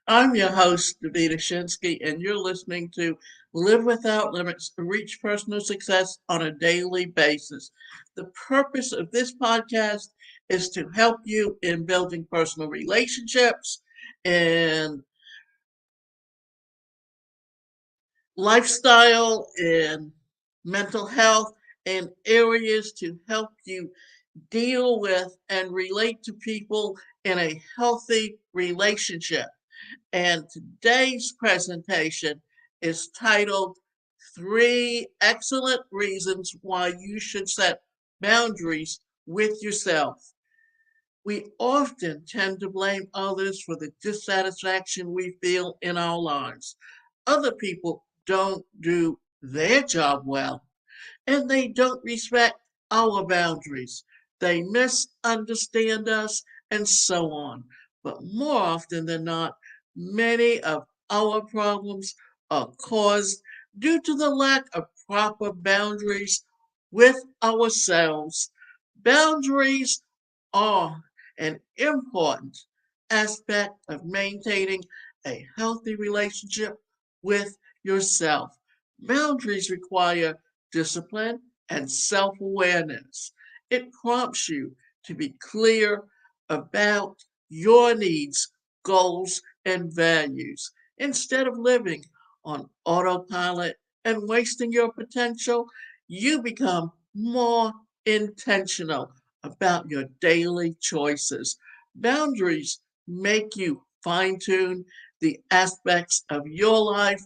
I'm your host, Davida Shinsky, and you're listening to Live Without Limits to Reach Personal Success on a Daily Basis. The purpose of this podcast is to help you in building personal relationships and lifestyle and mental health and areas to help you deal with and relate to people in a healthy relationship. And today's presentation is titled Three Excellent Reasons Why You Should Set Boundaries with Yourself. We often tend to blame others for the dissatisfaction we feel in our lives. Other people don't do their job well, and they don't respect our boundaries. They misunderstand us, and so on. But more often than not, many of our problems are caused due to the lack of proper boundaries with ourselves. Boundaries are an important aspect of maintaining a healthy relationship with yourself. Boundaries require discipline and self awareness. It prompts you to be clear about your needs, goals, and values instead of living on autopilot and wasting your potential. You become more intentional about your daily choices. Boundaries make you fine tune the aspects of your life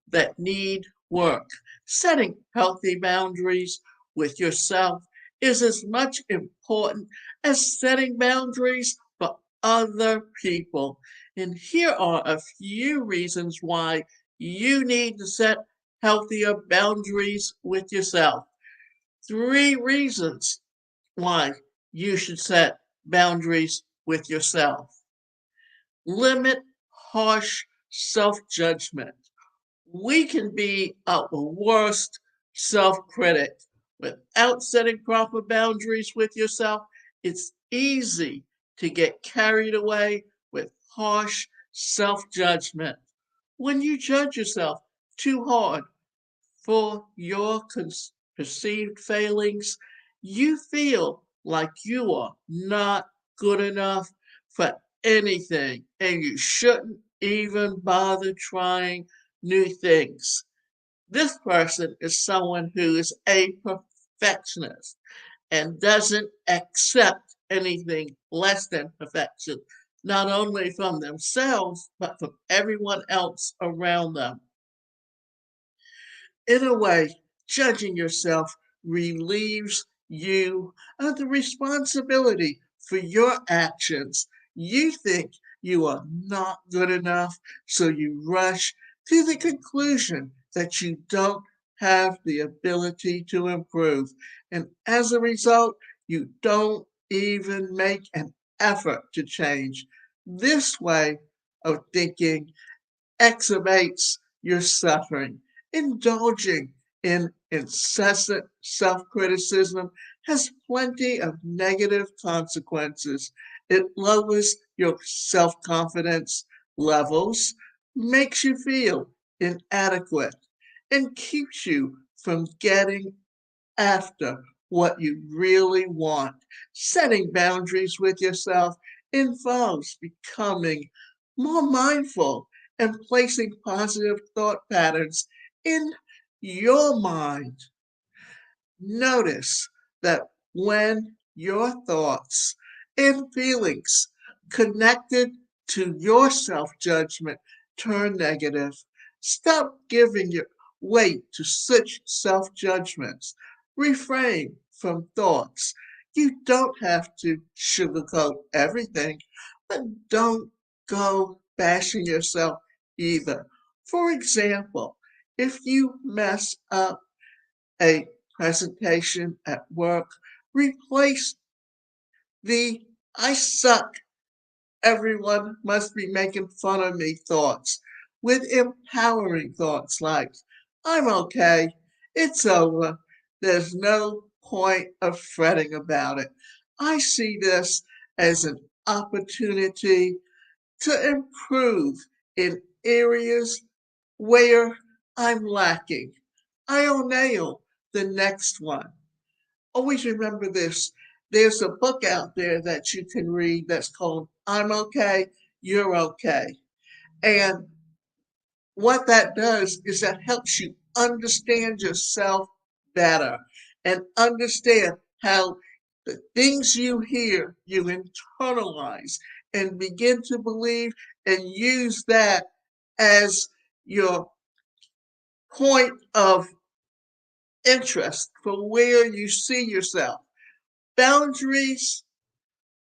that need work. Setting healthy boundaries with yourself is as much important as setting boundaries for other people. And here are a few reasons why you need to set healthier boundaries with yourself. Three reasons why you should set boundaries with yourself. Limit harsh self judgment. We can be our worst self critic. Without setting proper boundaries with yourself, it's easy to get carried away with harsh self judgment. When you judge yourself too hard for your perceived failings, you feel like you are not good enough for anything and you shouldn't even bother trying new things. This person is someone who is a perfectionist and doesn't accept anything less than perfection, not only from themselves, but from everyone else around them. In a way, judging yourself relieves you of the responsibility for your actions. You think you are not good enough, so you rush to the conclusion that you don't have the ability to improve. And as a result, you don't even make an effort to change. This way of thinking exacerbates your suffering. Indulging in incessant self criticism has plenty of negative consequences. It lowers your self confidence levels, makes you feel inadequate, and keeps you from getting after what you really want. Setting boundaries with yourself involves becoming more mindful and placing positive thought patterns in your mind. Notice that when your thoughts and feelings connected to your self judgment turn negative, stop giving your weight to such self judgments. Refrain from thoughts. You don't have to sugarcoat everything, but don't go bashing yourself either. For example, if you mess up a presentation at work, replace the I suck, everyone must be making fun of me thoughts with empowering thoughts like I'm okay, it's over, there's no point of fretting about it. I see this as an opportunity to improve in areas where I'm lacking. I'll nail the next one. Always remember this. There's a book out there that you can read that's called I'm Okay, You're Okay. And what that does is that helps you understand yourself better and understand how the things you hear, you internalize and begin to believe and use that as your point of interest for where you see yourself. Boundaries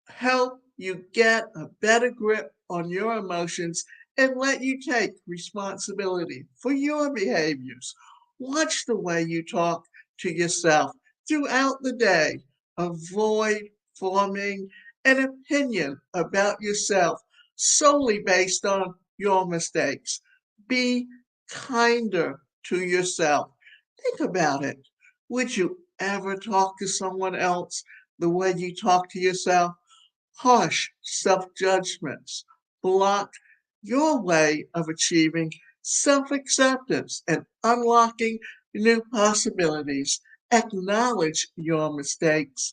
help you get a better grip on your emotions and let you take responsibility for your behaviors. Watch the way you talk to yourself throughout the day. Avoid forming an opinion about yourself solely based on your mistakes. Be kinder to yourself. Think about it. Would you ever talk to someone else the way you talk to yourself? Harsh self judgments block your way of achieving self acceptance and unlocking new possibilities. Acknowledge your mistakes,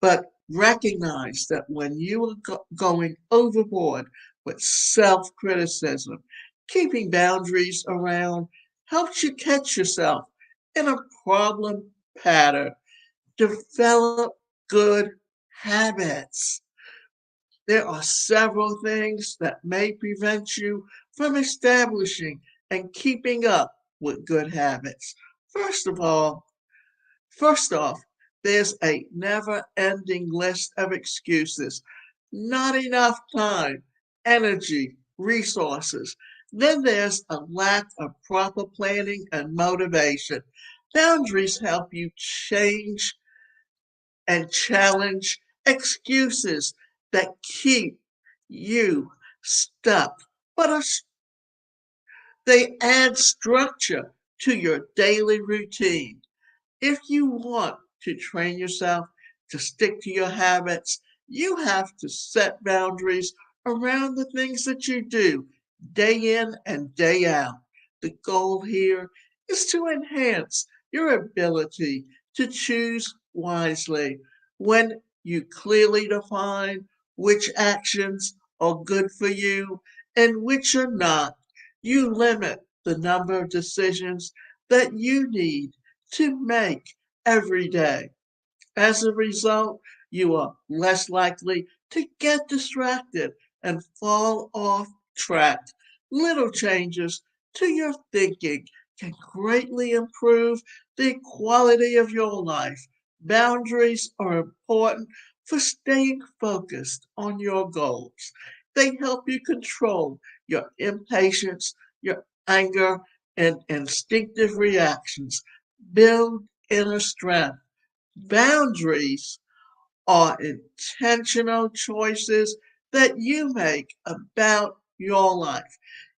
but recognize that when you are going overboard with self criticism, keeping boundaries around helps you catch yourself in a problem pattern. Develop good habits. There are several things that may prevent you from establishing and keeping up with good habits. First of all, First off, there's a never ending list of excuses. Not enough time, energy, resources. Then there's a lack of proper planning and motivation. Boundaries help you change and challenge excuses that keep you stuck, but they add structure to your daily routine. If you want to train yourself to stick to your habits, you have to set boundaries around the things that you do day in and day out. The goal here is to enhance your ability to choose wisely. When you clearly define which actions are good for you and which are not, you limit the number of decisions that you need to make every day. As a result, you are less likely to get distracted and fall off track. Little changes to your thinking can greatly improve the quality of your life. Boundaries are important for staying focused on your goals. They help you control your impatience, your anger, and instinctive reactions. Build inner strength. Boundaries are intentional choices that you make about your life.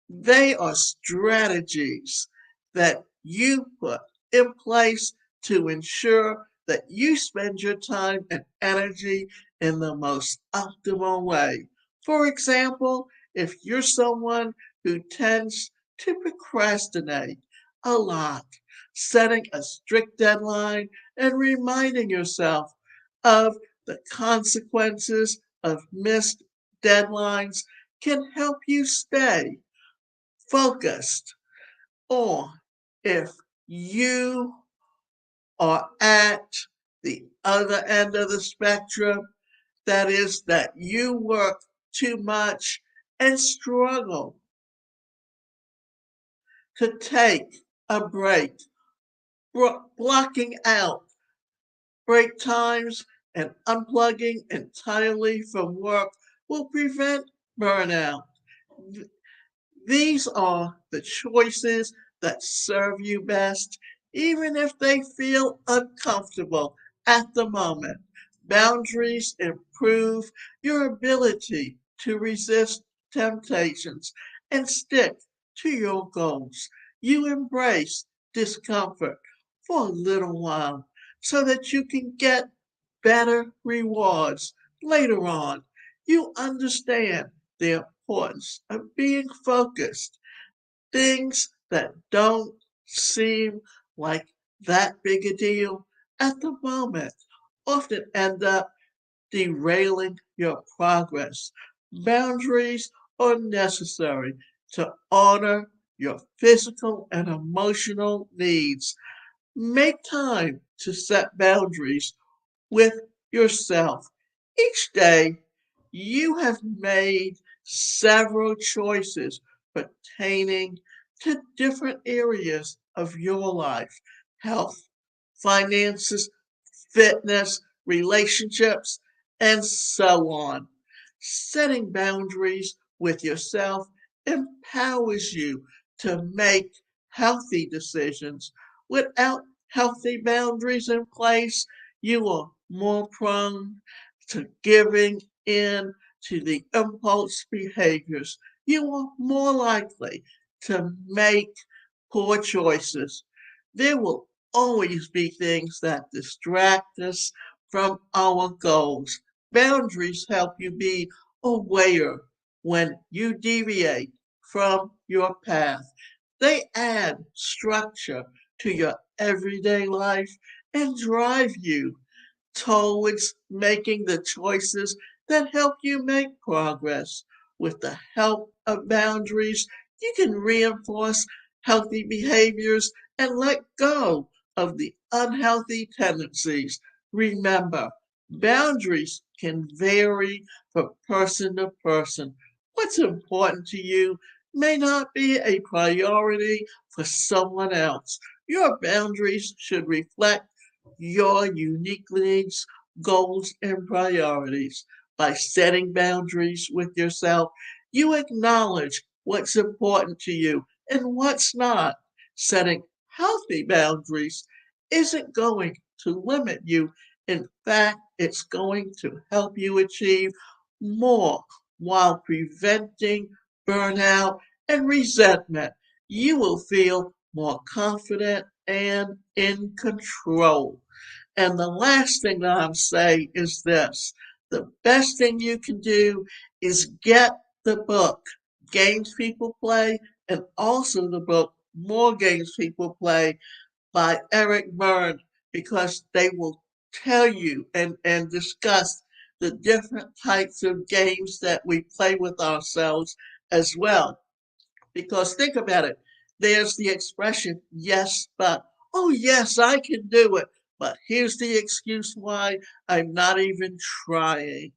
They are strategies that you put in place to ensure that you spend your time and energy in the most optimal way. For example, if you're someone who tends to procrastinate a lot, setting a strict deadline and reminding yourself of the consequences of missed deadlines can help you stay focused. Or if you are at the other end of the spectrum, that is, that you work too much and struggle to take a break, blocking out break times and unplugging entirely from work will prevent burnout. These are the choices that serve you best, even if they feel uncomfortable at the moment. Boundaries improve your ability to resist temptations and stick to your goals. You embrace discomfort for a little while so that you can get better rewards later on. You understand the importance of being focused. Things that don't seem like that big a deal at the moment often end up derailing your progress. Boundaries are necessary to honor your physical and emotional needs. Make time to set boundaries with yourself. Each day, you have made several choices pertaining to different areas of your life: health, finances, fitness, relationships, and so on. Setting boundaries with yourself empowers you to make healthy decisions. Without healthy boundaries in place, you are more prone to giving in to the impulse behaviors. You are more likely to make poor choices. There will always be things that distract us from our goals. Boundaries help you be aware when you deviate from your path. They add structure to your everyday life and drive you towards making the choices that help you make progress. With the help of boundaries, you can reinforce healthy behaviors and let go of the unhealthy tendencies. Remember, boundaries can vary from person to person. What's important to you may not be a priority for someone else. Your boundaries should reflect your unique needs, goals, and priorities. By setting boundaries with yourself, you acknowledge what's important to you and what's not. Setting healthy boundaries isn't going to limit you. In fact, it's going to help you achieve more while preventing burnout and resentment. You will feel more confident and in control. And the last thing that I'm saying is this: the best thing you can do is get the book, Games People Play, and also the book, More Games People Play by Eric Byrne, because they will tell you and discuss the different types of games that we play with ourselves as well. Because think about it, there's the expression, yes, but, oh, yes, I can do it. But here's the excuse why: I'm not even trying.